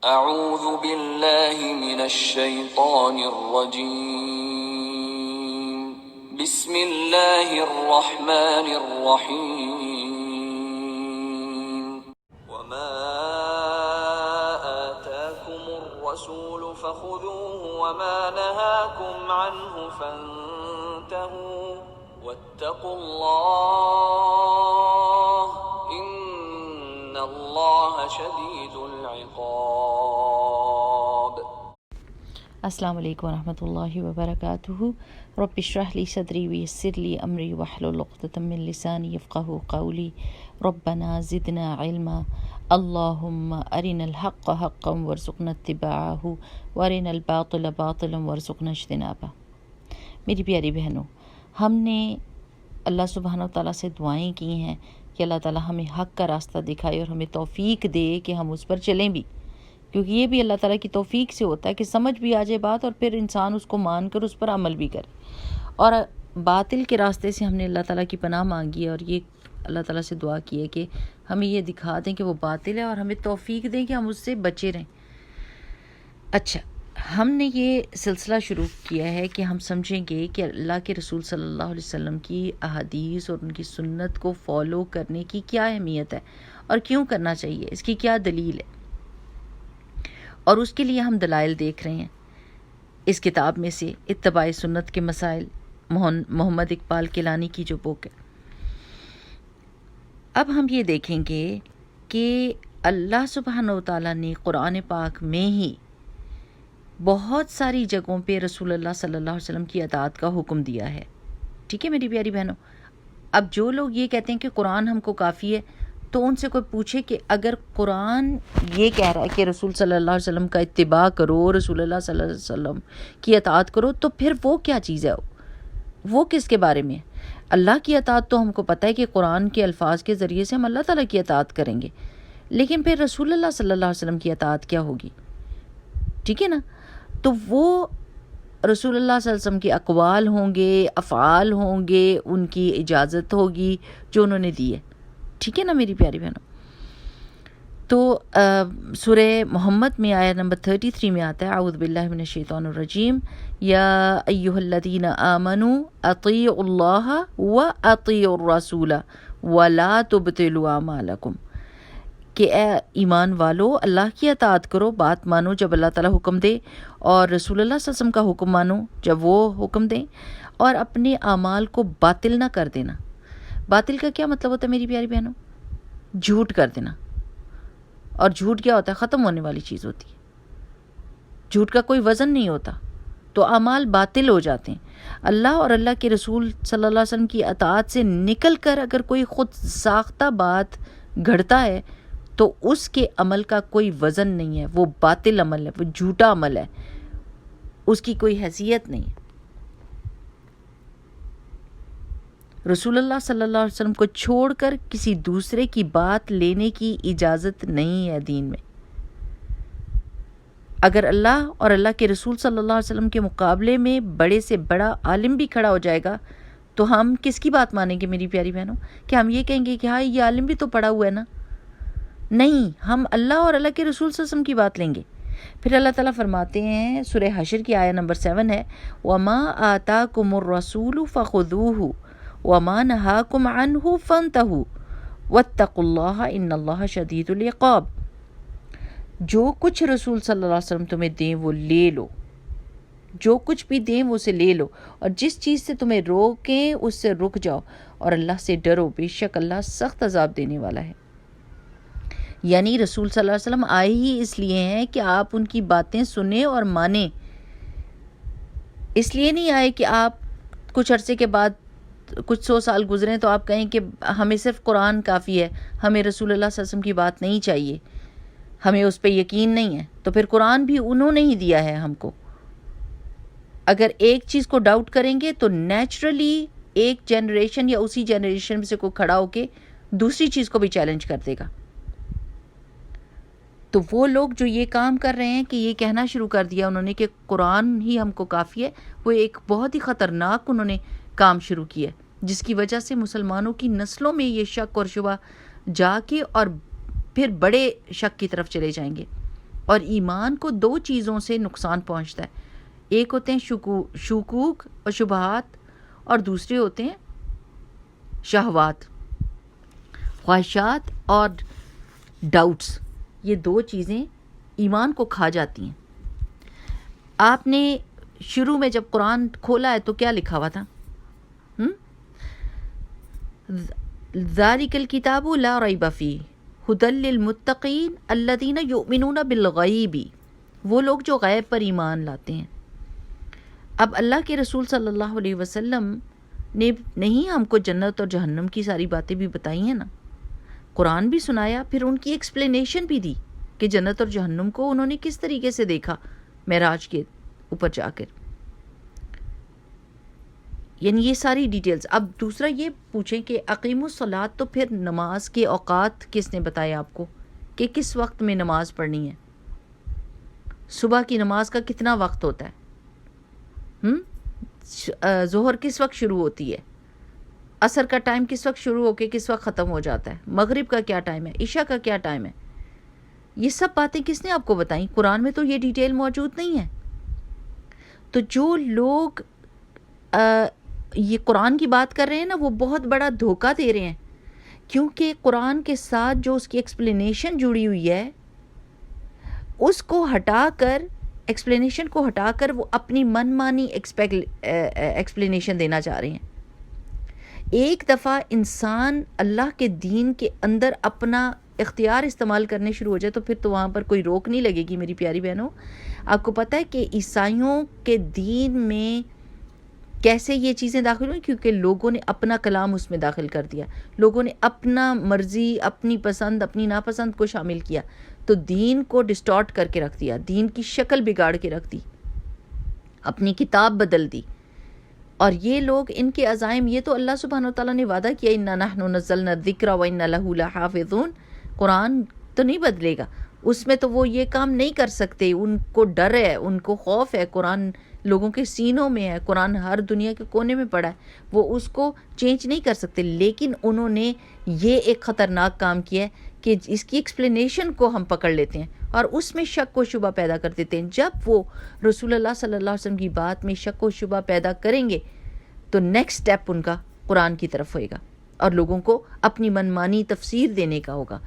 اعوذ باللہ من الشیطان الرجیم بسم اللہ الرحمن الرحیم وما آتاکم الرسول فخذوه وما نهاکم عنه فانتهوا واتقوا اللہ ان اللہ شدید العقاب۔ السلام علیکم ورحمۃ اللہ وبرکاتہ۔ رب اشرح لی صدری ویسر لی امری واحلل عقدۃ من لسانی یفقہوا قولی۔ ربنا زدنا علما، اللہم ارنا الحق حقا وارزقنا اتباعہ وارنا الباطل باطلا وارزقنا اجتنابہ۔ میری پیاری بہنوں، ہم نے اللہ سبحانہ و تعالیٰ سے دعائیں کی ہیں کہ اللہ تعالیٰ ہمیں حق کا راستہ دکھائے اور ہمیں توفیق دے کہ ہم اس پر چلیں بھی، کیونکہ یہ بھی اللہ تعالیٰ کی توفیق سے ہوتا ہے کہ سمجھ بھی آ جائے بات اور پھر انسان اس کو مان کر اس پر عمل بھی کرے۔ اور باطل کے راستے سے ہم نے اللہ تعالیٰ کی پناہ مانگی ہے اور یہ اللہ تعالیٰ سے دعا کی ہے کہ ہمیں یہ دکھا دیں کہ وہ باطل ہے اور ہمیں توفیق دیں کہ ہم اس سے بچے رہیں۔ اچھا، ہم نے یہ سلسلہ شروع کیا ہے کہ ہم سمجھیں گے کہ اللہ کے رسول صلی اللہ علیہ وسلم کی احادیث اور ان کی سنت کو فالو کرنے کی کیا اہمیت ہے اور کیوں کرنا چاہیے، اس کی کیا دلیل ہے، اور اس کے لیے ہم دلائل دیکھ رہے ہیں اس کتاب میں سے اتباع سنت کے مسائل، محمد اقبال کیلانی کی جو بک ہے۔ اب ہم یہ دیکھیں گے کہ اللہ سبحانہ و تعالیٰ نے قرآن پاک میں ہی بہت ساری جگہوں پہ رسول اللہ صلی اللہ علیہ وسلم کی اطاعت کا حکم دیا ہے۔ ٹھیک ہے میری پیاری بہنوں، اب جو لوگ یہ کہتے ہیں کہ قرآن ہم کو کافی ہے، تو ان سے کوئی پوچھے کہ اگر قرآن یہ کہہ رہا ہے کہ رسول صلی اللہ علیہ وسلم کا اتباع کرو، رسول اللہ صلی اللہ علیہ وسلم کی اطاعت کرو، تو پھر وہ کیا چیز ہے، وہ کس کے بارے میں ہے؟ اللہ کی اطاعت تو ہم کو پتہ ہے کہ قرآن کے الفاظ کے ذریعے سے ہم اللہ تعالیٰ کی اطاعت کریں گے، لیکن پھر رسول اللہ صلی اللہ علیہ وسلم کی اطاعت کیا ہوگی؟ ٹھیک ہے نا؟ تو وہ رسول اللہ صلی اللہ علیہ وسلم کے اقوال ہوں گے، افعال ہوں گے، ان کی اجازت ہوگی جو انہوں نے دی ہے۔ ٹھیک ہے نا میری پیاری بہنوں؟ تو سورہ محمد میں آیت نمبر 33 میں آتا ہے، اعوذ باللہ من الشیطان الرجیم، یا ایہا الذین آمنوا اطیعوا اللہ واطیعوا الرسول ولا تبطلوا اعمالکم، کہ اے ایمان والو اللہ کی اطاعت کرو، بات مانو جب اللہ تعالیٰ حکم دے، اور رسول اللہ صلی اللہ علیہ وسلم کا حکم مانو جب وہ حکم دیں، اور اپنے اعمال کو باطل نہ کر دینا۔ باطل کا کیا مطلب ہوتا ہے میری پیاری بہنوں؟ جھوٹ کر دینا۔ اور جھوٹ کیا ہوتا ہے؟ ختم ہونے والی چیز ہوتی ہے، جھوٹ کا کوئی وزن نہیں ہوتا، تو اعمال باطل ہو جاتے ہیں۔ اللہ اور اللہ کے رسول صلی اللہ علیہ وسلم کی اطاعت سے نکل کر اگر کوئی خود ساختہ بات گھڑتا ہے تو اس کے عمل کا کوئی وزن نہیں ہے، وہ باطل عمل ہے، وہ جھوٹا عمل ہے، اس کی کوئی حیثیت نہیں ہے۔ رسول اللہ صلی اللہ علیہ وسلم کو چھوڑ کر کسی دوسرے کی بات لینے کی اجازت نہیں ہے دین میں۔ اگر اللہ اور اللہ کے رسول صلی اللہ علیہ وسلم کے مقابلے میں بڑے سے بڑا عالم بھی کھڑا ہو جائے گا تو ہم کس کی بات مانیں گے میری پیاری بہنوں؟ کہ ہم یہ کہیں گے کہ ہاں یہ عالم بھی تو پڑھا ہوا ہے نا؟ نہیں، ہم اللہ اور اللہ کے رسول صلی اللہ علیہ وسلم کی بات لیں گے۔ پھر اللہ تعالیٰ فرماتے ہیں، سورہ حشر کی آیت نمبر 7 ہے، وَمَا آتَاكُمُ الرَّسُولُ فَخُذُوهُ وَمَا نَهَاكُمْ عَنْهُ فَانْتَهُوا وَاتَّقُوا اللَّهَ إِنَّ اللَّهَ شَدِيدُ الْعِقَابِ۔ جو کچھ رسول صلی اللہ علیہ وسلم تمہیں دیں وہ لے لو، جو کچھ بھی دیں وہ اسے لے لو، اور جس چیز سے تمہیں روکیں اس سے رک جاؤ، اور اللہ سے ڈرو، بے شک اللہ سخت عذاب دینے والا ہے۔ یعنی رسول صلی اللہ علیہ وسلم آئے ہی اس لیے ہیں کہ آپ ان کی باتیں سنیں اور مانیں، اس لیے نہیں آئے کہ آپ کچھ عرصے کے بعد کچھ 100 سال گزریں تو آپ کہیں کہ ہمیں صرف قرآن کافی ہے، ہمیں رسول اللہ صلی اللہ علیہ وسلم کی بات نہیں چاہیے، ہمیں اس پہ یقین نہیں ہے۔ تو پھر قرآن بھی انہوں نے ہی دیا ہے ہم کو۔ اگر ایک چیز کو ڈاؤٹ کریں گے تو نیچرلی ایک جنریشن یا اسی جنریشن میں سے کوئی کھڑا ہو کے دوسری چیز کو بھی چیلنج کر دے گا۔ تو وہ لوگ جو یہ کام کر رہے ہیں کہ یہ کہنا شروع کر دیا انہوں نے کہ قرآن ہی ہم کو کافی ہے، وہ ایک بہت ہی خطرناک انہوں نے کام شروع کیا، جس کی وجہ سے مسلمانوں کی نسلوں میں یہ شک اور شبہ جا کے اور پھر بڑے شک کی طرف چلے جائیں گے۔ اور ایمان کو دو چیزوں سے نقصان پہنچتا ہے. ایک ہوتے ہیں شکوک اور شبہات، اور دوسرے ہوتے ہیں شہوات، خواہشات اور ڈاؤٹس. یہ دو چیزیں ایمان کو کھا جاتی ہیں. آپ نے شروع میں جب قرآن کھولا ہے تو کیا لکھا ہوا تھا؟ ذالک الکتاب لا ریب فیہ ھدی للمتقین الذین یؤمنون بالغیب. وہ لوگ جو غیب پر ایمان لاتے ہیں. اب اللہ کے رسول صلی اللہ علیہ وسلم نے نہیں ہم کو جنت اور جہنم کی ساری باتیں بھی بتائی ہیں نا، قرآن بھی سنایا، پھر ان کی ایکسپلینیشن بھی دی کہ جنت اور جہنم کو انہوں نے کس طریقے سے دیکھا معراج کے اوپر جا کر. یعنی یہ ساری ڈیٹیلز. اب دوسرا یہ پوچھیں کہ اقیم الصلاۃ، تو پھر نماز کے اوقات کس نے بتایا آپ کو کہ کس وقت میں نماز پڑھنی ہے؟ صبح کی نماز کا کتنا وقت ہوتا ہے؟ ظہر کس وقت شروع ہوتی ہے؟ عصر کا ٹائم کس وقت شروع ہو کے کس وقت ختم ہو جاتا ہے؟ مغرب کا کیا ٹائم ہے؟ عشاء کا کیا ٹائم ہے؟ یہ سب باتیں کس نے آپ کو بتائیں؟ قرآن میں تو یہ ڈیٹیل موجود نہیں ہے. تو جو لوگ یہ قرآن کی بات کر رہے ہیں نا، وہ بہت بڑا دھوکہ دے رہے ہیں، کیونکہ قرآن کے ساتھ جو اس کی ایکسپلینیشن جڑی ہوئی ہے اس کو ہٹا کر، ایکسپلینیشن کو ہٹا کر وہ اپنی من مانی ایکسپلینیشن دینا چاہ رہے ہیں. ایک دفعہ انسان اللہ کے دین کے اندر اپنا اختیار استعمال کرنے شروع ہو جائے تو پھر تو وہاں پر کوئی روک نہیں لگے گی میری پیاری بہنوں. آپ کو پتہ ہے کہ عیسائیوں کے دین میں کیسے یہ چیزیں داخل ہوئی؟ کیونکہ لوگوں نے اپنا کلام اس میں داخل کر دیا، لوگوں نے اپنا مرضی، اپنی پسند، اپنی ناپسند کو شامل کیا، تو دین کو ڈسٹارٹ کر کے رکھ دیا، دین کی شکل بگاڑ کے رکھ دی، اپنی کتاب بدل دی. اور یہ لوگ، ان کے عزائم، یہ تو اللہ سبحانہ و تعالیٰ نے وعدہ کیا اِنَّا نَحْنُ نَزَّلْنَا الذِّكْرَ وَإِنَّا لَهُ لَحَافِظُونَ. قرآن تو نہیں بدلے گا، اس میں تو وہ یہ کام نہیں کر سکتے. ان کو ڈر ہے، ان کو خوف ہے. قرآن لوگوں کے سینوں میں ہے، قرآن ہر دنیا کے کونے میں پڑا ہے، وہ اس کو چینج نہیں کر سکتے. لیکن انہوں نے یہ ایک خطرناک کام کیا ہے کہ اس کی ایکسپلینیشن کو ہم پکڑ لیتے ہیں اور اس میں شک و شبہ پیدا کر دیتے ہیں. جب وہ رسول اللہ صلی اللہ علیہ وسلم کی بات میں شک و شبہ پیدا کریں گے تو نیکسٹ سٹیپ ان کا قرآن کی طرف ہوئے گا اور لوگوں کو اپنی منمانی تفسیر دینے کا ہوگا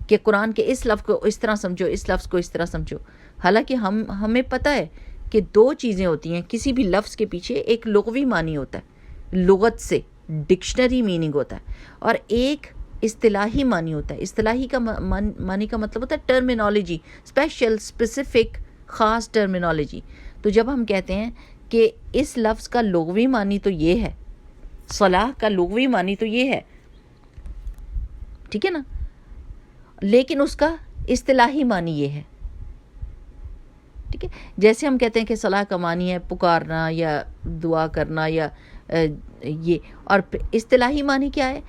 کہ قرآن کے اس لفظ کو اس طرح سمجھو، اس لفظ کو اس طرح سمجھو. حالانکہ ہمیں پتہ ہے کہ دو چیزیں ہوتی ہیں کسی بھی لفظ کے پیچھے. ایک لغوی معنی ہوتا ہے، لغت سے ڈکشنری میننگ ہوتا ہے، اور ایک اصطلاحی معنی ہوتا ہے. اصطلاحی کا معنی کا مطلب ہوتا ہے ٹرمینالوجی، اسپیشل، اسپیسیفک، خاص ٹرمینالوجی. تو جب ہم کہتے ہیں کہ اس لفظ کا لغوی معنی تو یہ ہے، صلاح کا لغوی معنی تو یہ ہے، ٹھیک ہے نا، لیکن اس کا اصطلاحی معنی یہ ہے. ٹھیک ہے، جیسے ہم کہتے ہیں کہ صلاح کا معنی ہے پکارنا یا دعا کرنا یا یہ، اور اصطلاحی معنی کیا ہے؟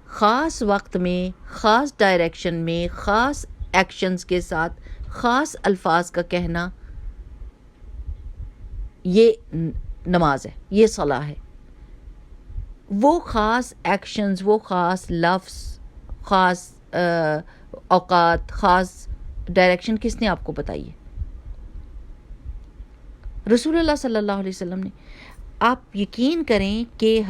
خاص وقت میں، خاص ڈائریکشن میں، خاص ایکشنز کے ساتھ خاص الفاظ کا کہنا، یہ نماز ہے، یہ صلاح ہے. وہ خاص ایکشنز، وہ خاص لفظ، خاص اوقات، خاص ڈائریکشن کس نے آپ کو بتائی ہے؟ رسول اللہ صلی اللہ علیہ وسلم نے. آپ یقین کریں کہ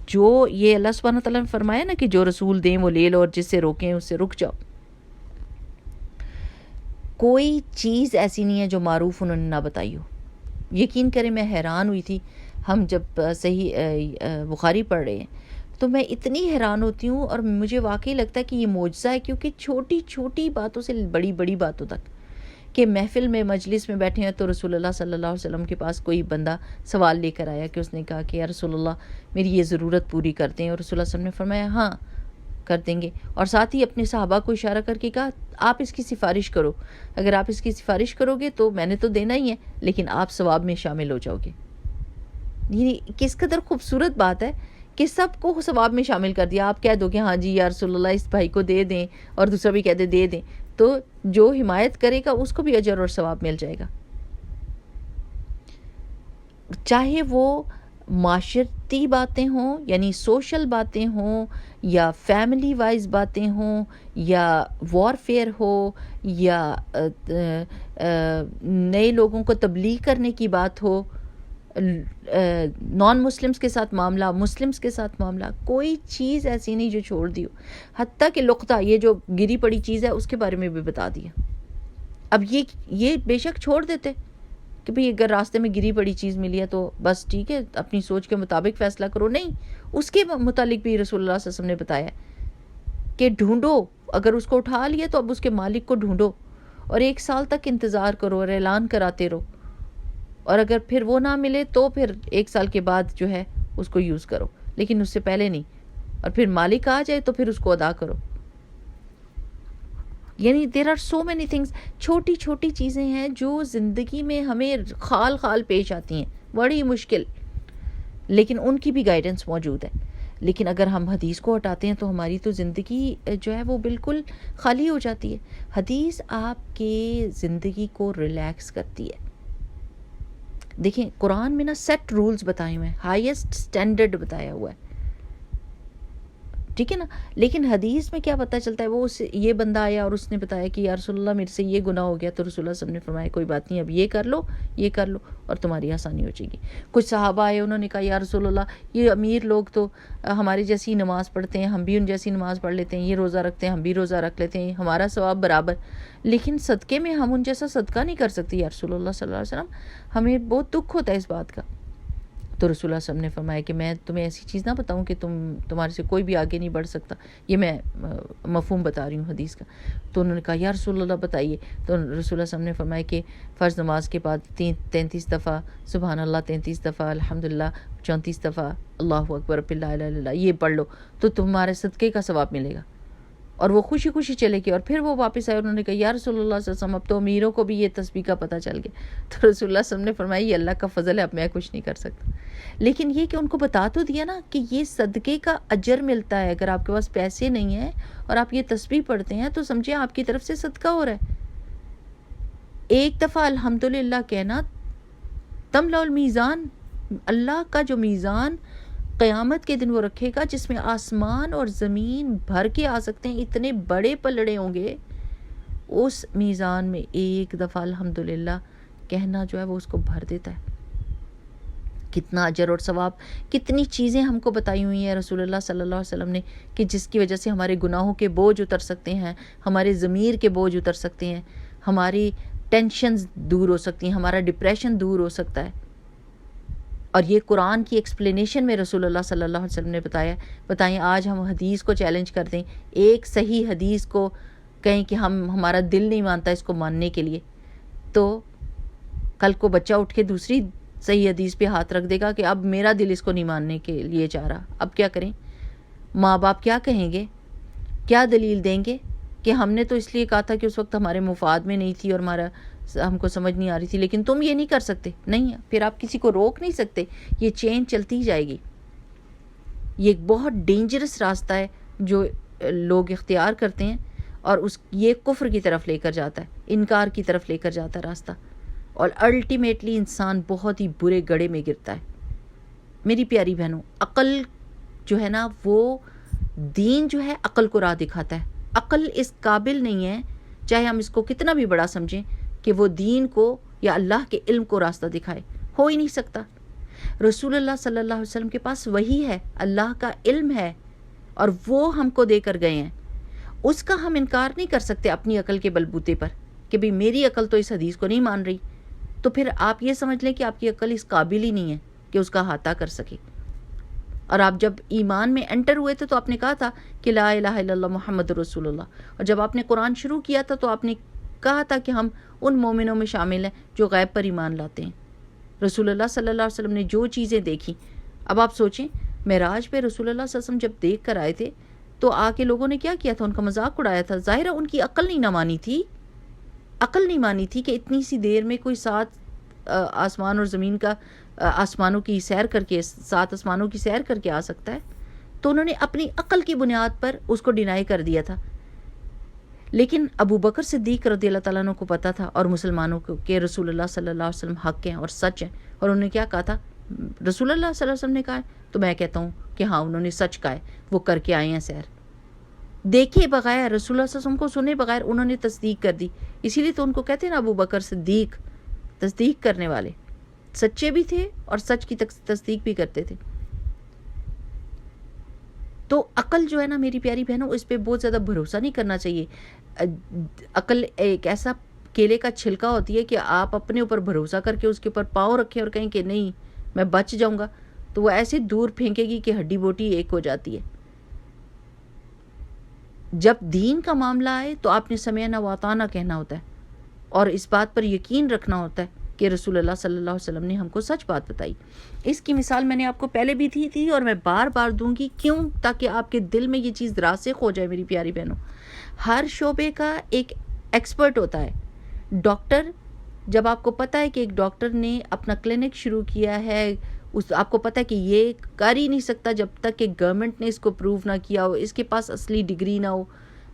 جو یہ اللہ سبحانہ تعالیٰ نے فرمایا نا کہ جو رسول دیں وہ لے لو اور جس سے روکیں اس سے رک جاؤ. کوئی چیز ایسی نہیں ہے جو معروف انہوں نے نہ بتائی ہو. یقین کریں میں حیران ہوئی تھی، ہم جب صحیح بخاری پڑھ رہے ہیں تو میں اتنی حیران ہوتی ہوں اور مجھے واقعی لگتا ہے کہ یہ معجزہ ہے، کیونکہ چھوٹی چھوٹی باتوں سے بڑی بڑی باتوں تک، کہ محفل میں، مجلس میں بیٹھے ہیں تو رسول اللہ صلی اللہ علیہ وسلم کے پاس کوئی بندہ سوال لے کر آیا کہ اس نے کہا کہ یا رسول اللہ میری یہ ضرورت پوری کر دیں، اور رسول اللہ صلی اللہ علیہ وسلم نے فرمایا ہاں کر دیں گے، اور ساتھ ہی اپنے صحابہ کو اشارہ کر کے کہا آپ اس کی سفارش کرو، اگر آپ اس کی سفارش کرو گے تو میں نے تو دینا ہی ہے لیکن آپ ثواب میں شامل ہو جاؤ گے. یعنی کس قدر خوبصورت بات ہے کہ سب کو ثواب میں شامل کر دیا. آپ کہہ دو کہ ہاں جی یا رسول اللہ اس بھائی کو دے دیں، اور دوسرا بھی کہہ دے دیں، تو جو حمایت کرے گا اس کو بھی اجر اور ثواب مل جائے گا. چاہے وہ معاشرتی باتیں ہوں یعنی سوشل باتیں ہوں یا فیملی وائز باتیں ہوں یا وارفیئر ہو یا نئے لوگوں کو تبلیغ کرنے کی بات ہو، نان مسلمس کے ساتھ معاملہ، مسلمس کے ساتھ معاملہ، کوئی چیز ایسی نہیں جو چھوڑ دی ہو، حتیٰ کہ لقطہ یہ جو گری پڑی چیز ہے اس کے بارے میں بھی بتا دیا۔ اب یہ بے شک چھوڑ دیتے کہ بھئی اگر راستے میں گری پڑی چیز ملی ہے تو بس ٹھیک ہے اپنی سوچ کے مطابق فیصلہ کرو، نہیں، اس کے متعلق بھی رسول اللہ صلی اللہ علیہ وسلم نے بتایا کہ ڈھونڈو، اگر اس کو اٹھا لیا تو اب اس کے مالک کو ڈھونڈو اور 1 سال تک انتظار کرو اور اعلان کراتے رہو، اور اگر پھر وہ نہ ملے تو پھر 1 سال کے بعد جو ہے اس کو یوز کرو، لیکن اس سے پہلے نہیں، اور پھر مالک آ جائے تو پھر اس کو ادا کرو۔ یعنی there are so many things, چھوٹی چھوٹی چیزیں ہیں جو زندگی میں ہمیں خال خال پیش آتی ہیں، بڑی مشکل، لیکن ان کی بھی گائیڈنس موجود ہے۔ لیکن اگر ہم حدیث کو ہٹاتے ہیں تو ہماری تو زندگی جو ہے وہ بالکل خالی ہو جاتی ہے۔ حدیث آپ کے زندگی کو ریلیکس کرتی ہے۔ دیکھیں قرآن میں نا سیٹ رولز بتائے ہوئے ہیں، ہائیسٹ سٹینڈرڈ بتایا ہوا ہے، ٹھیک ہے نا، لیکن حدیث میں کیا پتہ چلتا ہے، وہ یہ بندہ آیا اور اس نے بتایا کہ یا رسول اللہ میرے سے یہ گناہ ہو گیا، تو رسول اللہ صلی اللہ علیہ وسلم نے فرمایا کوئی بات نہیں، اب یہ کر لو اور تمہاری آسانی ہو جائے گی۔ کچھ صحابہ آئے، انہوں نے کہا یا رسول اللہ یہ امیر لوگ تو ہماری جیسی نماز پڑھتے ہیں، ہم بھی ان جیسی نماز پڑھ لیتے ہیں، یہ روزہ رکھتے ہیں، ہم بھی روزہ رکھ لیتے ہیں، ہمارا ثواب برابر، لیکن صدقے میں ہم ان جیسا صدقہ نہیں کر سکتے یا رسول اللہ صلی اللہ علیہ وسلم، ہمیں بہت دکھ ہوتا ہے اس بات کا۔ تو رسول اللہ صلی اللہ علیہ وسلم نے فرمایا کہ میں تمہیں ایسی چیز نہ بتاؤں کہ تمہارے سے کوئی بھی آگے نہیں بڑھ سکتا، یہ میں مفہوم بتا رہی ہوں حدیث کا۔ تو انہوں نے کہا یا رسول اللہ بتائیے، تو رسول اللہ صلی اللہ علیہ وسلم نے فرمایا کہ فرض نماز کے بعد 33 دفعہ سبحان اللہ، 33 دفعہ الحمدللہ، 34 دفعہ اللہ اکبر لا الہ الا اللہ، یہ پڑھ لو تو تمہارے صدقے کا ثواب ملے گا۔ اور وہ خوشی خوشی چلے گئے، اور پھر وہ واپس آئے، انہوں نے کہا یا رسول اللہ صلی اللہ علیہ وسلم اب تو امیروں کو بھی یہ تسبیح کا پتہ چل گیا۔ تو رسول اللہ صلی اللہ علیہ وسلم نے فرمایا یہ اللہ کا فضل ہے، اب میں کچھ نہیں کر سکتا، لیکن یہ کہ ان کو بتا تو دیا نا کہ یہ صدقے کا اجر ملتا ہے، اگر آپ کے پاس پیسے نہیں ہیں اور آپ یہ تسبیح پڑھتے ہیں تو سمجھیں آپ کی طرف سے صدقہ ہو رہا ہے۔ 1 دفعہ الحمدللہ کہنا تملا المیزان، اللہ کا جو میزان قیامت کے دن وہ رکھے گا جس میں آسمان اور زمین بھر کے آ سکتے ہیں، اتنے بڑے پلڑے ہوں گے، اس میزان میں 1 دفعہ الحمدللہ کہنا جو ہے وہ اس کو بھر دیتا ہے۔ کتنا اجر اور ثواب، کتنی چیزیں ہم کو بتائی ہوئی ہیں رسول اللہ صلی اللہ علیہ وسلم نے کہ جس کی وجہ سے ہمارے گناہوں کے بوجھ اتر سکتے ہیں، ہمارے ضمیر کے بوجھ اتر سکتے ہیں، ہماری ٹینشنز دور ہو سکتی ہیں، ہمارا ڈپریشن دور ہو سکتا ہے۔ اور یہ قرآن کی ایکسپلینیشن میں رسول اللہ صلی اللہ علیہ وسلم نے بتائیں آج ہم حدیث کو چیلنج کر دیں، ایک صحیح حدیث کو کہیں کہ ہمارا دل نہیں مانتا اس کو ماننے کے لیے، تو کل کو بچہ اٹھ کے دوسری صحیح حدیث پہ ہاتھ رکھ دے گا کہ اب میرا دل اس کو نہیں ماننے کے لیے چاہ رہا، اب کیا کریں؟ ماں باپ کیا کہیں گے، کیا دلیل دیں گے کہ ہم نے تو اس لیے کہا تھا کہ اس وقت ہمارے مفاد میں نہیں تھی اور ہم کو سمجھ نہیں آ رہی تھی، لیکن تم یہ نہیں کر سکتے، نہیں، پھر آپ کسی کو روک نہیں سکتے، یہ چین چلتی جائے گی۔ یہ ایک بہت ڈینجرس راستہ ہے جو لوگ اختیار کرتے ہیں، اور یہ کفر کی طرف لے کر جاتا ہے، انکار کی طرف لے کر جاتا ہے راستہ، اور الٹیمیٹلی انسان بہت ہی برے گڑھے میں گرتا ہے۔ میری پیاری بہنوں، عقل جو ہے نا، وہ دین جو ہے عقل کو راہ دکھاتا ہے، عقل اس قابل نہیں ہے، چاہے ہم اس کو کتنا بھی بڑا سمجھیں، کہ وہ دین کو یا اللہ کے علم کو راستہ دکھائے، ہو ہی نہیں سکتا۔ رسول اللہ صلی اللہ علیہ وسلم کے پاس وحی ہے، اللہ کا علم ہے، اور وہ ہم کو دے کر گئے ہیں، اس کا ہم انکار نہیں کر سکتے اپنی عقل کے بلبوتے پر کہ بھی میری عقل تو اس حدیث کو نہیں مان رہی، تو پھر آپ یہ سمجھ لیں کہ آپ کی عقل اس قابل ہی نہیں ہے کہ اس کا احاطہ کر سکے۔ اور آپ جب ایمان میں انٹر ہوئے تھے تو آپ نے کہا تھا کہ لا الہ الا اللہ محمد رسول اللہ، اور جب آپ نے قرآن شروع کیا تھا تو آپ نے کہا تھا کہ ہم ان مومنوں میں شامل ہیں جو غیب پر ایمان لاتے ہیں۔ رسول اللہ صلی اللہ علیہ وسلم نے جو چیزیں دیکھی، اب آپ سوچیں معراج پہ رسول اللہ صلی اللہ علیہ وسلم جب دیکھ کر آئے تھے تو آ کے لوگوں نے کیا کیا تھا، ان کا مذاق اڑایا تھا، ظاہر ہے ان کی عقل نہیں مانی تھی، عقل نہیں مانی تھی کہ اتنی سی دیر میں کوئی 7 آسمان اور زمین کا آسمانوں کی سیر کر کے 7 آسمانوں کی سیر کر کے آ سکتا ہے، تو انہوں نے اپنی عقل کی بنیاد پر اس کو ڈینائی کر دیا تھا۔ لیکن ابو بکر صدیق رضی اللہ تعالیٰ عنہ کو پتا تھا اور مسلمانوں کو کہ رسول اللہ صلی اللہ علیہ وسلم حق ہیں اور سچ ہیں، اور انہوں نے کیا کہا تھا، رسول اللہ صلی اللہ علیہ وسلم نے کہا ہے تو میں کہتا ہوں کہ ہاں انہوں نے سچ کہا ہے، وہ کر کے آئے ہیں سیر، دیکھے بغیر، رسول اللہ صلی اللہ علیہ وسلم کو سنے بغیر انہوں نے تصدیق کر دی. اسی لیے تو ان کو کہتے ہیں نا ابو بکر صدیق، تصدیق کرنے والے، سچے بھی تھے اور سچ کی تصدیق بھی کرتے تھے. تو عقل جو ہے نا میری پیاری بہنوں، اس پہ بہت زیادہ بھروسہ نہیں کرنا چاہیے. عقل ایک ایسا کیلے کا چھلکا ہوتی ہے کہ آپ اپنے اوپر بھروسہ کر کے اس کے اوپر پاؤں رکھیں اور کہیں کہ نہیں میں بچ جاؤں گا، تو وہ ایسے دور پھینکے گی کہ ہڈی بوٹی ایک ہو جاتی ہے. جب دین کا معاملہ آئے تو آپ نے سمعنا واطعنا کہنا ہوتا ہے اور اس بات پر یقین رکھنا ہوتا ہے کہ رسول اللہ صلی اللہ علیہ وسلم نے ہم کو سچ بات بتائی. اس کی مثال میں نے آپ کو پہلے بھی دی تھی اور میں بار بار دوں گی. کیوں؟ تاکہ آپ کے دل میں یہ چیز راسخ ہو جائے میری پیاری بہنوں. ہر شعبے کا ایک ایکسپرٹ ہوتا ہے. ڈاکٹر، جب آپ کو پتہ ہے کہ ایک ڈاکٹر نے اپنا کلینک شروع کیا ہے، آپ کو پتہ ہے کہ یہ کر ہی نہیں سکتا جب تک کہ گورنمنٹ نے اس کو پروو نہ کیا ہو، اس کے پاس اصلی ڈگری نہ ہو.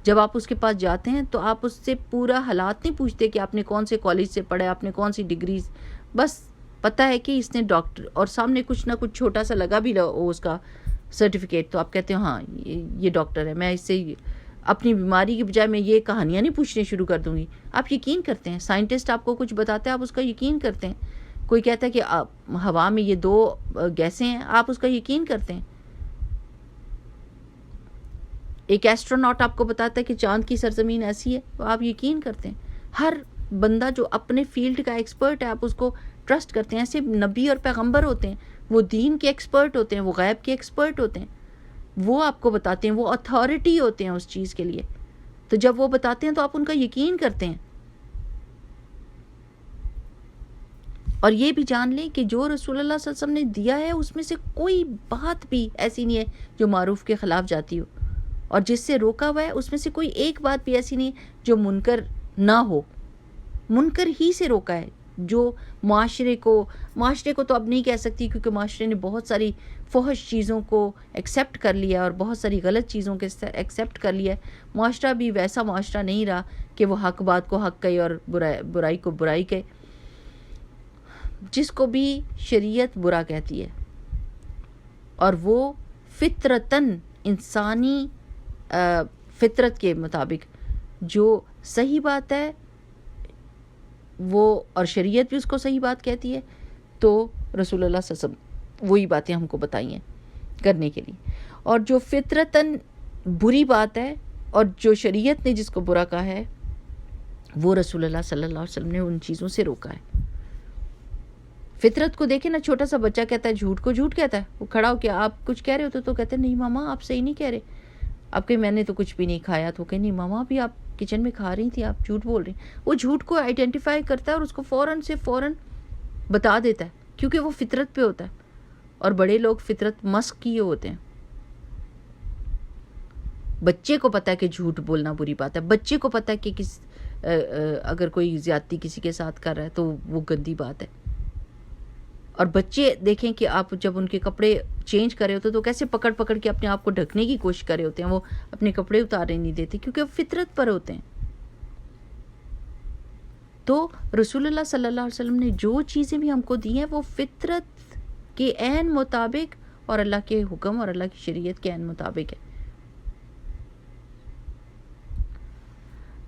جب آپ اس کے پاس جاتے ہیں تو آپ اس سے پورا حالات نہیں پوچھتے کہ آپ نے کون سے کالج سے پڑھا ہے، آپ نے کون سی ڈگری، بس پتہ ہے کہ اس نے ڈاکٹر، اور سامنے کچھ نہ کچھ چھوٹا سا لگا بھی ہو اس کا سرٹیفکیٹ، تو آپ کہتے ہیں ہاں یہ ڈاکٹر ہے، میں اس سے اپنی بیماری کی بجائے میں یہ کہانیاں نہیں پوچھنے شروع کر دوں گی. آپ یقین کرتے ہیں. سائنٹسٹ آپ کو کچھ بتاتے ہیں، آپ اس کا یقین کرتے ہیں. کوئی کہتا ہے کہ ہوا میں یہ 2 گیسیں ہیں، آپ اس کا یقین کرتے ہیں. ایک ایسٹروناٹ آپ کو بتاتا ہے کہ چاند کی سرزمین ایسی ہے، تو آپ یقین کرتے ہیں. ہر بندہ جو اپنے فیلڈ کا ایکسپرٹ ہے آپ اس کو ٹرسٹ کرتے ہیں. ایسے نبی اور پیغمبر ہوتے ہیں، وہ دین کے ایکسپرٹ ہوتے ہیں، وہ غیب کے ایکسپرٹ ہوتے ہیں، وہ آپ کو بتاتے ہیں، وہ اتھارٹی ہوتے ہیں اس چیز کے لیے. تو جب وہ بتاتے ہیں تو آپ ان کا یقین کرتے ہیں. اور یہ بھی جان لیں کہ جو رسول اللہ صلی اللہ علیہ وسلم نے دیا ہے اس میں سے کوئی بات بھی ایسی نہیں ہے جو معروف کے خلاف جاتی ہو، اور جس سے روکا ہوا ہے اس میں سے کوئی ایک بات بھی ایسی نہیں جو منکر نہ ہو. منکر ہی سے روکا ہے جو معاشرے کو تو اب نہیں کہہ سکتی کیونکہ معاشرے نے بہت ساری فحش چیزوں کو ایکسیپٹ کر لیا اور بہت ساری غلط چیزوں کے ایکسیپٹ کر لیا ہے. معاشرہ بھی ویسا معاشرہ نہیں رہا کہ وہ حق بات کو حق کہے اور برائی کو برائی کہے. جس کو بھی شریعت برا کہتی ہے اور وہ فطرتاً انسانی فطرت کے مطابق جو صحیح بات ہے وہ، اور شریعت بھی اس کو صحیح بات کہتی ہے، تو رسول اللہ صلی اللہ علیہ وسلم وہی باتیں ہم کو بتائی ہیں کرنے کے لیے. اور جو فطرتاً بری بات ہے اور جو شریعت نے جس کو برا کہا ہے وہ رسول اللہ صلی اللہ علیہ وسلم نے ان چیزوں سے روکا ہے. فطرت کو دیکھیں نا، چھوٹا سا بچہ کہتا ہے جھوٹ کو جھوٹ کہتا ہے. وہ کھڑا ہو کے آپ کچھ کہہ رہے ہوتے تو کہتے ہیں نہیں ماما آپ صحیح نہیں کہہ رہے. آپ کہ میں نے تو کچھ بھی نہیں کھایا، تو کہ نہیں ماما ابھی آپ کچن میں کھا رہی تھی، آپ جھوٹ بول رہی ہیں. وہ جھوٹ کو آئیڈینٹیفائی کرتا ہے اور اس کو فوراً بتا دیتا ہے کیونکہ وہ فطرت پہ ہوتا ہے. اور بڑے لوگ فطرت مسخ کیے ہوتے ہیں. بچے کو پتہ ہے کہ جھوٹ بولنا بری بات ہے، بچے کو پتہ ہے کہ اگر کوئی زیادتی کسی کے ساتھ کر رہا ہے تو وہ گندی بات ہے. اور بچے دیکھیں کہ آپ جب ان کے کپڑے چینج کر رہے ہوتے تو کیسے پکڑ کے اپنے آپ کو ڈھکنے کی کوشش کر رہے ہوتے ہیں، وہ اپنے کپڑے اتارنے نہیں دیتے کیونکہ وہ فطرت پر ہوتے ہیں. تو رسول اللہ صلی اللہ علیہ وسلم نے جو چیزیں بھی ہم کو دی ہیں وہ فطرت کے عین مطابق اور اللہ کے حکم اور اللہ کی شریعت کے عین مطابق ہے.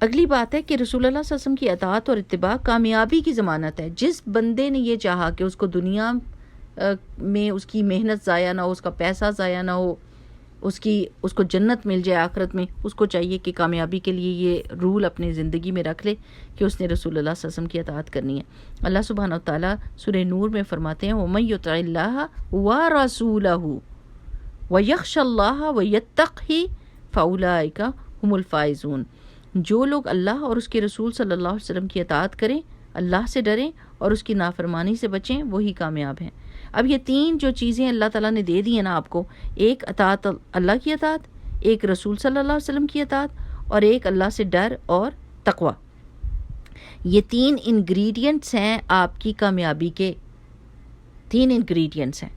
اگلی بات ہے کہ رسول اللہ صلی اللہ علیہ وسلم کی اطاعت اور اتباع کامیابی کی ضمانت ہے. جس بندے نے یہ چاہا کہ اس کو دنیا میں اس کی محنت ضائع نہ ہو، اس کا پیسہ ضائع نہ ہو، اس کو جنت مل جائے آخرت میں، اس کو چاہیے کہ کامیابی کے لیے یہ رول اپنی زندگی میں رکھ لے کہ اس نے رسول اللہ صلی اللہ علیہ وسلم کی اطاعت کرنی ہے. اللہ سبحانہ و تعالیٰ سورہ نور میں فرماتے ہیں وَمَن يُطِعِ اللَّهَ وَرَسُولَهُ وَيَخْشَ اللَّهَ وَيَتَّقْهِ فَأُولَٰئِكَ هُمُ الْفَائِزُونَ. جو لوگ اللہ اور اس کے رسول صلی اللہ علیہ وسلم کی اطاعت کریں، اللہ سے ڈریں اور اس کی نافرمانی سے بچیں، وہی کامیاب ہیں. اب یہ 3 جو چیزیں اللہ تعالیٰ نے دے دی ہیں نا آپ کو، ایک اطاعت اللہ کی اطاعت، ایک رسول صلی اللہ علیہ وسلم کی اطاعت، اور ایک اللہ سے ڈر اور تقوی. یہ 3 انگریڈینٹس ہیں آپ کی کامیابی کے، 3 انگریڈینٹس ہیں.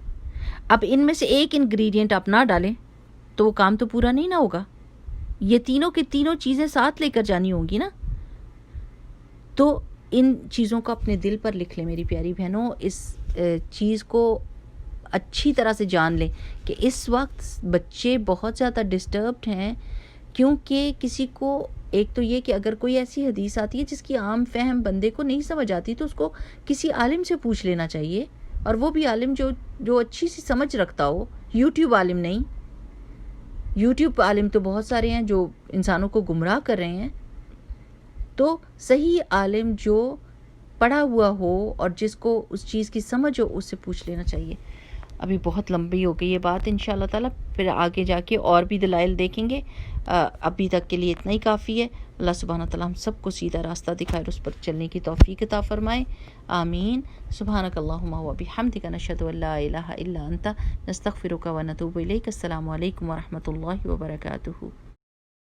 اب ان میں سے ایک انگریڈینٹ آپ نہ ڈالیں تو وہ کام تو پورا نہیں نہ ہوگا. یہ تینوں کی تینوں چیزیں ساتھ لے کر جانی ہوں گی نا. تو ان چیزوں کو اپنے دل پر لکھ لیں میری پیاری بہنوں. اس چیز کو اچھی طرح سے جان لیں کہ اس وقت بچے بہت زیادہ ڈسٹربڈ ہیں، کیونکہ کسی کو ایک تو یہ کہ اگر کوئی ایسی حدیث آتی ہے جس کی عام فہم بندے کو نہیں سمجھ آتی تو اس کو کسی عالم سے پوچھ لینا چاہیے، اور وہ بھی عالم جو اچھی سی سمجھ رکھتا ہو، یوٹیوب عالم نہیں۔ یوٹیوب عالم تو بہت سارے ہیں جو انسانوں کو گمراہ کر رہے ہیں، تو صحیح عالم جو پڑھا ہوا ہو اور جس کو اس چیز کی سمجھ ہو اس سے پوچھ لینا چاہیے۔ ابھی بہت لمبی ہو گئی یہ بات، انشاءاللہ تعالیٰ پھر آگے جا کے اور بھی دلائل دیکھیں گے، ابھی تک کے لیے اتنا ہی کافی ہے۔ اللہ سبحانہ تعالیٰ ہم سب کو سیدھا راستہ دکھائے اور اس پر چلنے کی توفیق عطا فرمائے، آمین۔ سبحانک اللہم و بحمدک، نشہد ان لا الہ الا انت، نستغفرک و نتوب الیک۔ السلام علیکم ورحمۃ اللہ وبرکاتہ۔